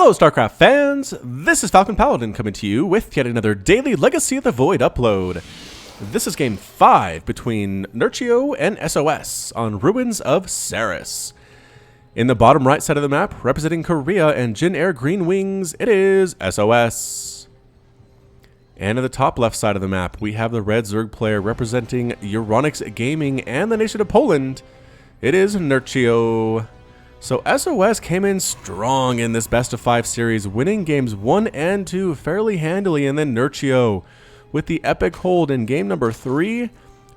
Hello StarCraft fans, this is Falcon Paladin coming to you with yet another daily Legacy of the Void upload. This is game 5 between Nerchio and SOS on Ruins of Seras. In the bottom right side of the map, representing Korea and Jin Air Green Wings, it is SOS. And in the top left side of the map, we have the red Zerg player representing Euronics Gaming and the nation of Poland. It is Nerchio. So SOS came in strong in this best of 5 series, winning games 1 and 2 fairly handily, and then Nerchio with the epic hold in game number 3,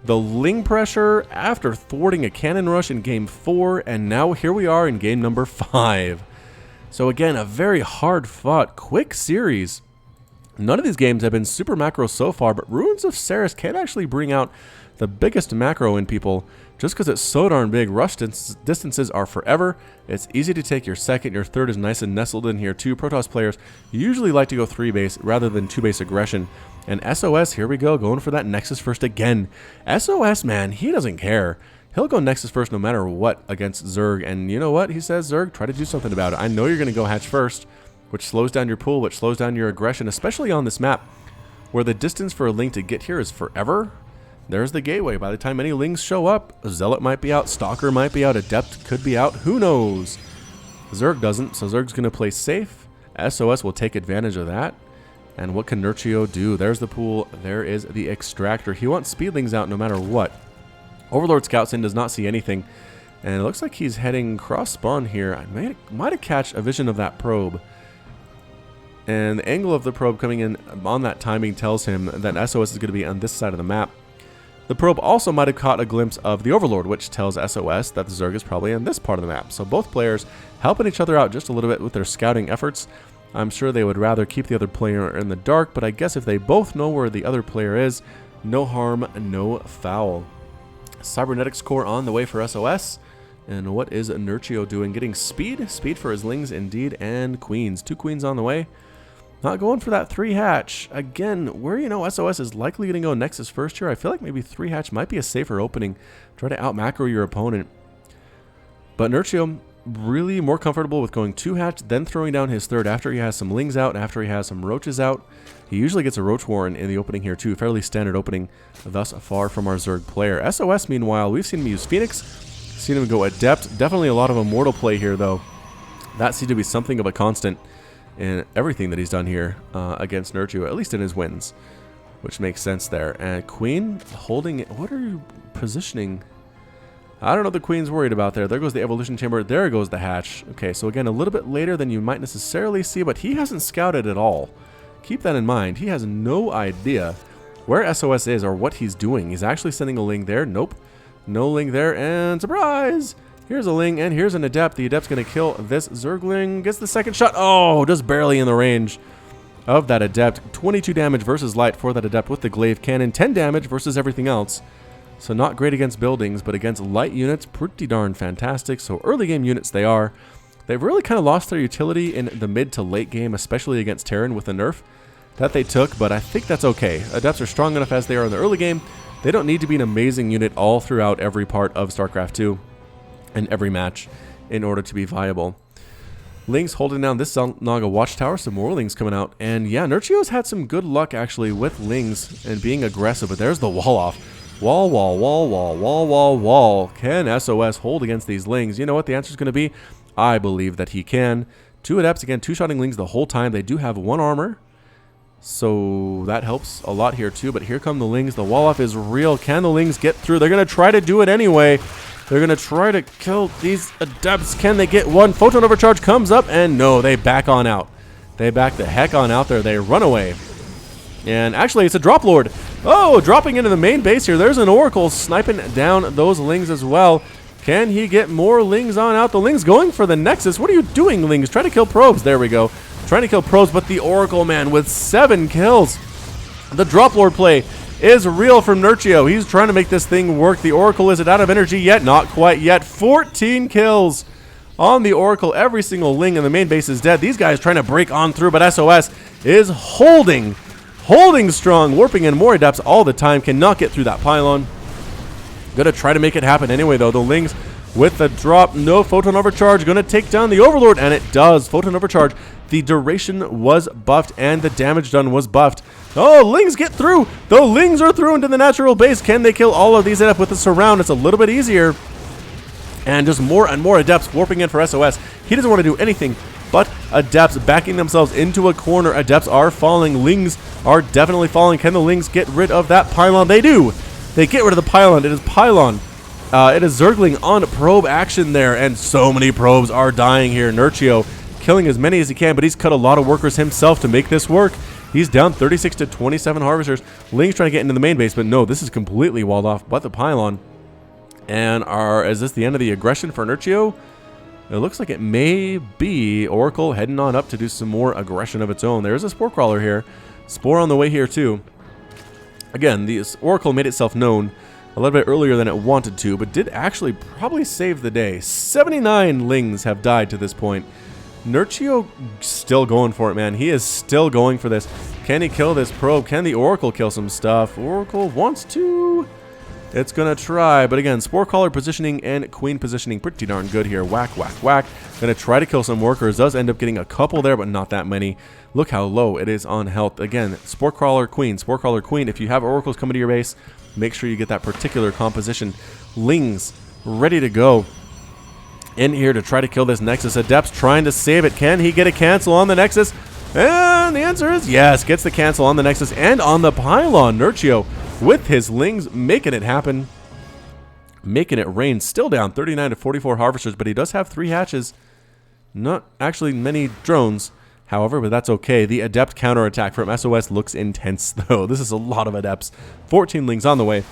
the Ling pressure after thwarting a cannon rush in game 4, and now here we are in game number 5. So again, a very hard fought, quick series. None of these games have been super macro so far, but Ruins of Seras can actually bring out the biggest macro in people just because it's so darn big. Rush distances are forever. It's easy to take your second. Your third is nice and nestled in here too. Protoss players usually like to go 3 base rather than 2 base aggression. And SOS, here we go, going for that Nexus first again. SOS, man, he doesn't care. He'll go Nexus first no matter what against Zerg. And you know what? He says, Zerg, try to do something about it. I know you're going to go hatch first, which slows down your pool, which slows down your aggression, especially on this map where the distance for a Ling to get here is forever. There's the gateway. By the time any Lings show up, a Zealot might be out, Stalker might be out, Adept could be out, who knows? Zerg doesn't, so Zerg's going to play safe. SOS will take advantage of that. And what can Nerchio do? There's the pool, there is the Extractor. He wants Speedlings out no matter what. Overlord scouts in, does not see anything. And it looks like he's heading cross-spawn here. I might have catch a vision of that probe. And the angle of the probe coming in on that timing tells him that SOS is going to be on this side of the map. The probe also might have caught a glimpse of the Overlord, which tells SOS that the Zerg is probably on this part of the map. So both players helping each other out just a little bit with their scouting efforts. I'm sure they would rather keep the other player in the dark, but I guess if they both know where the other player is, no harm, no foul. Cybernetics core on the way for SOS. And what is Nerchio doing? Getting speed? Speed for his Lings indeed, and Queens. 2 Queens on the way. Not going for that 3 hatch. Again, where you know SOS is likely going to go Nexus first here, I feel like maybe 3 hatch might be a safer opening. Try to out macro your opponent. But Nerchio really more comfortable with going 2 hatch, then throwing down his 3rd after he has some Lings out, after he has some Roaches out. He usually gets a Roach Warren in the opening here too. Fairly standard opening thus far from our Zerg player. SOS, meanwhile, we've seen him use Phoenix, seen him go Adept. Definitely a lot of Immortal play here though. That seemed to be something of a constant in everything that he's done here against Nerchio, at least in his wins, which makes sense there. And Queen holding it. What are you positioning? I don't know what the Queen's worried about there. There goes the Evolution Chamber. There goes the hatch. Okay, so again, a little bit later than you might necessarily see, but he hasn't scouted at all. Keep that in mind. He has no idea where SOS is or what he's doing. He's actually sending a Ling there. Nope. No Ling there. And surprise! Here's a Ling, and here's an Adept. The Adept's going to kill this Zergling. Gets the second shot. Oh, just barely in the range of that Adept. 22 damage versus light for that Adept with the Glaive Cannon. 10 damage versus everything else. So not great against buildings, but against light units, pretty darn fantastic. So early game units they are. They've really kind of lost their utility in the mid to late game, especially against Terran with the nerf that they took, but I think that's okay. Adepts are strong enough as they are in the early game. They don't need to be an amazing unit all throughout every part of StarCraft 2. In every match in order to be viable. Lings holding down this Naga Watchtower, some more Lings coming out, and yeah, Nerchio's had some good luck actually with Lings and being aggressive, but there's the wall off. Wall, wall, wall, wall, wall, wall, wall. Can SOS hold against these Lings? You know what the answer is going to be? I believe that he can. 2 Adepts, again, 2-shotting Lings the whole time. They do have 1 armor, so that helps a lot here too, but here come the Lings. The wall off is real. Can the Lings get through? They're going to try to do it anyway. They're going to try to kill these Adepts. Can they get one? Photon Overcharge comes up, and no, they back on out. They back the heck on out there. They run away. And actually, it's a Drop Lord. Oh, dropping into the main base here. There's an Oracle sniping down those Lings as well. Can he get more Lings on out? The Lings going for the Nexus. What are you doing, Lings? Try to kill probes. There we go. Trying to kill probes, but the Oracle, man, with 7 kills. The Drop Lord play is real from Nerchio. He's trying to make this thing work. The Oracle, is it out of energy yet? Not quite yet. 14 kills on the Oracle. Every single Ling in the main base is dead. These guys trying to break on through, but SOS is holding strong, warping in more Adepts all the time. Cannot get through that pylon. Gonna try to make it happen anyway, though. The Lings with the drop. No photon overcharge. Going to take down the Overlord, and it does. Photon overcharge. The duration was buffed, and the damage done was buffed. Oh, Lings get through. The Lings are through into the natural base. Can they kill all of these up with the surround? It's a little bit easier. And just more and more Adepts warping in for SOS. He doesn't want to do anything but Adepts backing themselves into a corner. Adepts are falling. Lings are definitely falling. Can the Lings get rid of that pylon? They do. They get rid of the pylon. It is pylon. It is Zergling on probe action there, and so many probes are dying here. Nerchio killing as many as he can, but he's cut a lot of workers himself to make this work. He's down 36 to 27 harvesters. Ling's trying to get into the main base, but no, this is completely walled off by the pylon. And is this the end of the aggression for Nerchio? It looks like it may be Oracle heading on up to do some more aggression of its own. There's a Spore Crawler here. Spore on the way here too. Again, the Oracle made itself known a little bit earlier than it wanted to, but did actually probably save the day. 79 Lings have died to this point. Nerchio still going for it, man. He is still going for this. Can he kill this probe? Can the Oracle kill some stuff? Oracle wants to. It's going to try, but again, Spore Caller positioning and Queen positioning pretty darn good here. Whack, whack, whack. Going to try to kill some workers. Does end up getting a couple there, but not that many. Look how low it is on health. Again, Spore Crawler, Queen, Spore Crawler, Queen. If you have Oracles coming to your base, make sure you get that particular composition. Lings ready to go in here to try to kill this Nexus. Adepts trying to save it. Can he get a cancel on the Nexus? And the answer is yes. Gets the cancel on the Nexus and on the pylon. Nerchio with his Lings making it happen. Making it rain. Still down 39 to 44 harvesters, but he does have 3 hatches. Not actually many drones, however, but that's okay. The Adept counterattack from SOS looks intense, though. This is a lot of Adepts. 14 Lings on the way.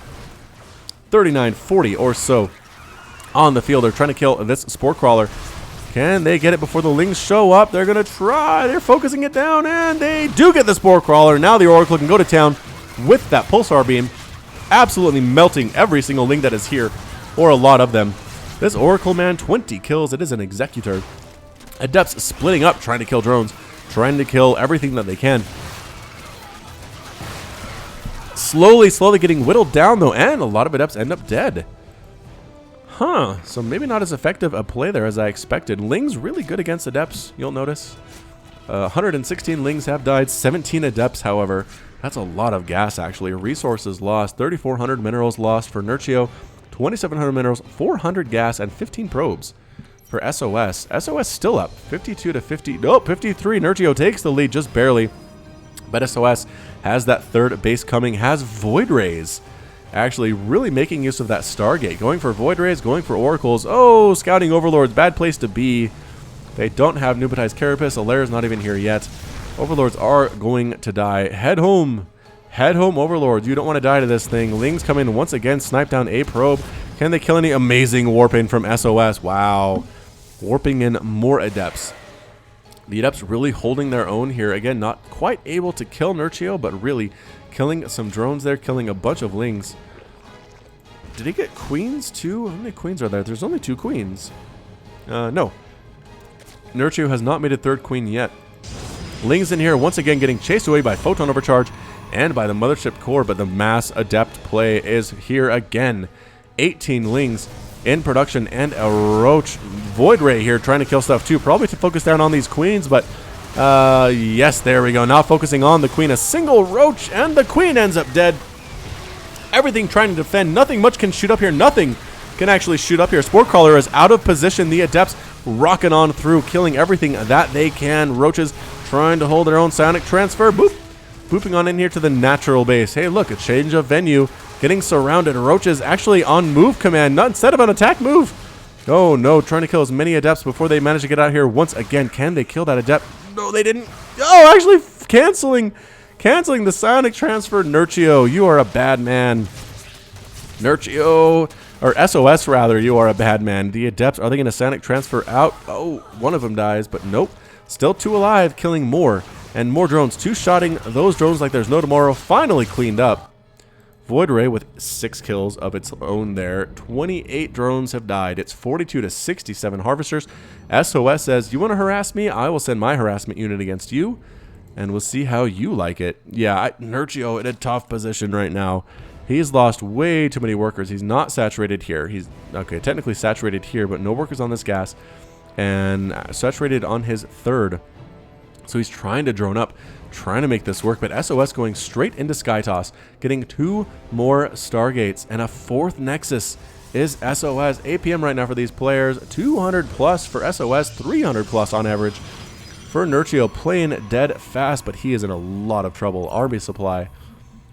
39, 40 or so on the field. They're trying to kill this Spore Crawler. Can they get it before the Lings show up? They're going to try. They're focusing it down, and they do get the Spore Crawler. Now the Oracle can go to town with that Pulsar Beam, absolutely melting every single Ling that is here, or a lot of them. This Oracle, man, 20 kills. It is an Executor. Adepts splitting up, trying to kill drones, trying to kill everything that they can. Slowly getting whittled down, though, and a lot of Adepts end up dead. Huh, so maybe not as effective a play there as I expected. Ling's really good against Adepts, you'll notice. 116 Lings have died, 17 Adepts, however. That's a lot of gas, actually. Resources lost, 3,400 minerals lost for Nerchio, 2,700 minerals, 400 gas, and 15 probes for SOS. SOS still up, 52 to 50. Nope, 53. Nerchio takes the lead just barely. But SOS has that third base coming, has Void Rays. Actually really making use of that Stargate. Going for Void Rays, going for Oracles. Oh, Scouting Overlords, bad place to be. They don't have Nubitized Carapace. Alaire's not even here yet. Overlords are going to die. Head home. Head home, Overlords. You don't want to die to this thing. Lings come in once again, snipe down a probe. Can they kill any? Amazing warping from SOS. Wow. Warping in more Adepts. The Adepts really holding their own here. Again, not quite able to kill Nerchio, but really killing some drones there, killing a bunch of Lings. Did he get Queens too? How many Queens are there? There's only 2 Queens. No. Nerchio has not made a 3rd Queen yet. Lings in here once again getting chased away by Photon Overcharge and by the Mothership Core, but the mass Adept play is here again. 18 Lings in production and a Roach Void Ray here trying to kill stuff too. Probably to focus down on these Queens, but yes, there we go. Now focusing on the Queen. A single Roach and the Queen ends up dead. Everything trying to defend. Nothing much can shoot up here. Nothing can actually shoot up here. Spore Crawler is out of position. The Adepts rocking on through, killing everything that they can. Roaches trying to hold their own Psionic Transfer. Boop. Booping on in here to the natural base. Hey, look, a change of venue. Getting surrounded. Roaches actually on move command, not instead of an attack move. Oh, no. Trying to kill as many Adepts before they manage to get out here once again. Can they kill that Adept? No, they didn't. Oh, actually canceling the Psionic Transfer. Nerchio, you are a bad man. Nerchio, or SOS rather, you are a bad man. The Adepts, are they going to Psionic Transfer out? Oh, one of them dies, but nope. Still 2 alive, killing more and more drones. 2-shotting those drones like there's no tomorrow. Finally cleaned up. Void Ray with 6 kills of its own there. 28 drones have died. It's 42 to 67 harvesters. SOS says, you want to harass me? I will send my harassment unit against you, and we'll see how you like it. Yeah, Nerchio in a tough position right now. He's lost way too many workers. He's not saturated here. He's, okay, technically saturated here, but no workers on this gas. And saturated on his third. So he's trying to drone up, trying to make this work, but SOS going straight into Sky Toss, getting 2 more Stargates, and a 4th Nexus is SOS. APM right now for these players, 200 plus for SOS, 300 plus on average for Nerchio, playing dead fast, but he is in a lot of trouble. Army supply,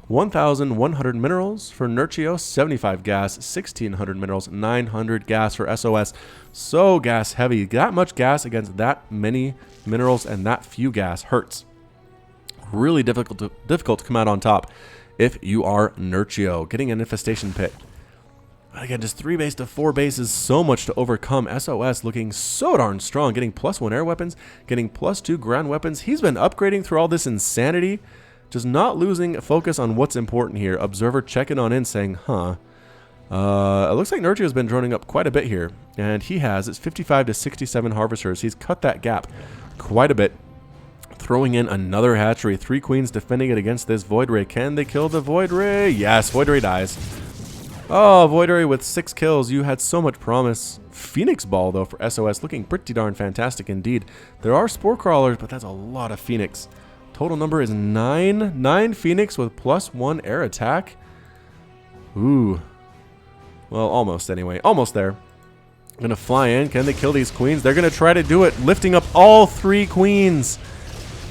1,100 minerals for Nerchio, 75 gas, 1,600 minerals, 900 gas for SOS. So gas heavy. That much gas against that many minerals and that few gas hurts. Really difficult to come out on top if you are Nerchio. Getting an infestation pit. But again, just 3 base to 4 base is so much to overcome. SOS looking so darn strong, getting +1 air weapons, getting +2 ground weapons. He's been upgrading through all this insanity, just not losing focus on what's important here. Observer checking on in saying, huh. It looks like Nerchio's been droning up quite a bit here, and he has. It's 55 to 67 harvesters. He's cut that gap quite a bit. Throwing in another hatchery. 3 queens defending it against this Void Ray. Can they kill the Void Ray? Yes, Void Ray dies. Oh, Void Ray with 6 kills. You had so much promise. Phoenix Ball, though, for SOS. Looking pretty darn fantastic indeed. There are Spore Crawlers, but that's a lot of Phoenix. Total number is 9. 9 Phoenix with +1 air attack. Ooh. Well, almost anyway. Almost there. Gonna fly in. Can they kill these queens? They're gonna try to do it. Lifting up all 3 queens.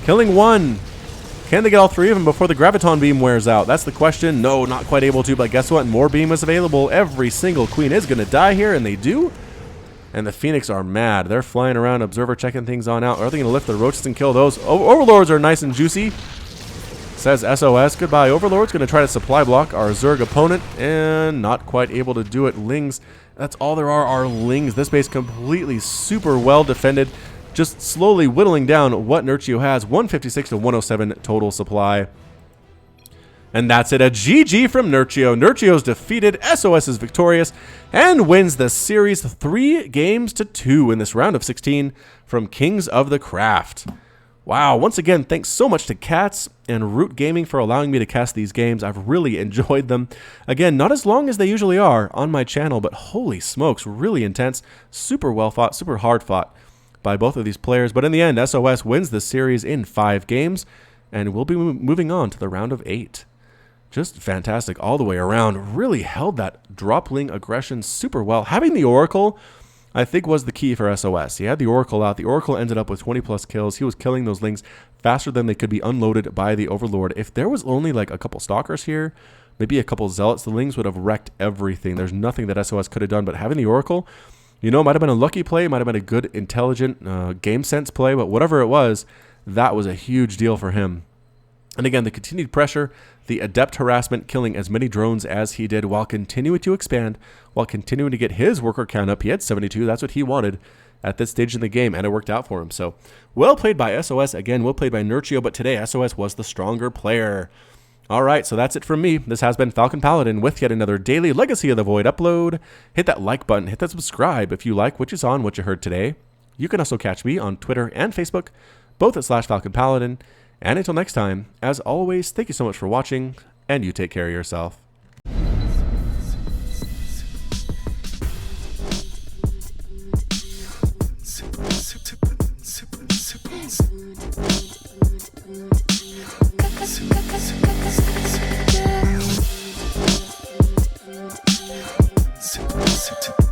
Killing 1. Can they get all 3 of them before the Graviton Beam wears out? That's the question. No, not quite able to, but guess what? More beam is available. Every single queen is gonna die here, and they do. And the Phoenix are mad. They're flying around, Observer checking things on out. Are they gonna lift the roaches and kill those? Overlords are nice and juicy. Says SOS. Goodbye, Overlord's going to try to supply block our Zerg opponent, and not quite able to do it. Lings, that's all there are Lings. This base completely super well defended, just slowly whittling down what Nerchio has. 156 to 107 total supply. And that's it, a GG from Nerchio. Nerchio's defeated, SOS is victorious, and wins the series 3 games to 2 in this round of 16 from Kings of the Craft. Wow, once again, thanks so much to Cats and Root Gaming for allowing me to cast these games. I've really enjoyed them. Again, not as long as they usually are on my channel, but holy smokes, really intense, super well fought, super hard fought by both of these players. But in the end, SOS wins the series in 5 games, and we'll be moving on to the round of 8. Just fantastic all the way around. Really held that dropling aggression super well. Having the Oracle, I think, was the key for SOS. He had the Oracle out. The Oracle ended up with 20 plus kills. He was killing those Lings faster than they could be unloaded by the Overlord. If there was only like a couple Stalkers here, maybe a couple Zealots, the Lings would have wrecked everything. There's nothing that SOS could have done, but having the Oracle, you know, might have been a lucky play, might have been a good, intelligent game sense play, but whatever it was, that was a huge deal for him. And again, the continued pressure, the adept harassment, killing as many drones as he did while continuing to expand, while continuing to get his worker count up. He had 72. That's what he wanted at this stage in the game, and it worked out for him. So, well played by SOS. Again, well played by Nerchio, but today SOS was the stronger player. All right, so that's it from me. This has been Falcon Paladin with yet another daily Legacy of the Void upload. Hit that like button. Hit that subscribe if you like what you saw and what you heard today. You can also catch me on Twitter and Facebook, both at /FalconPaladin. And until next time, as always, thank you so much for watching, and you take care of yourself. Seras.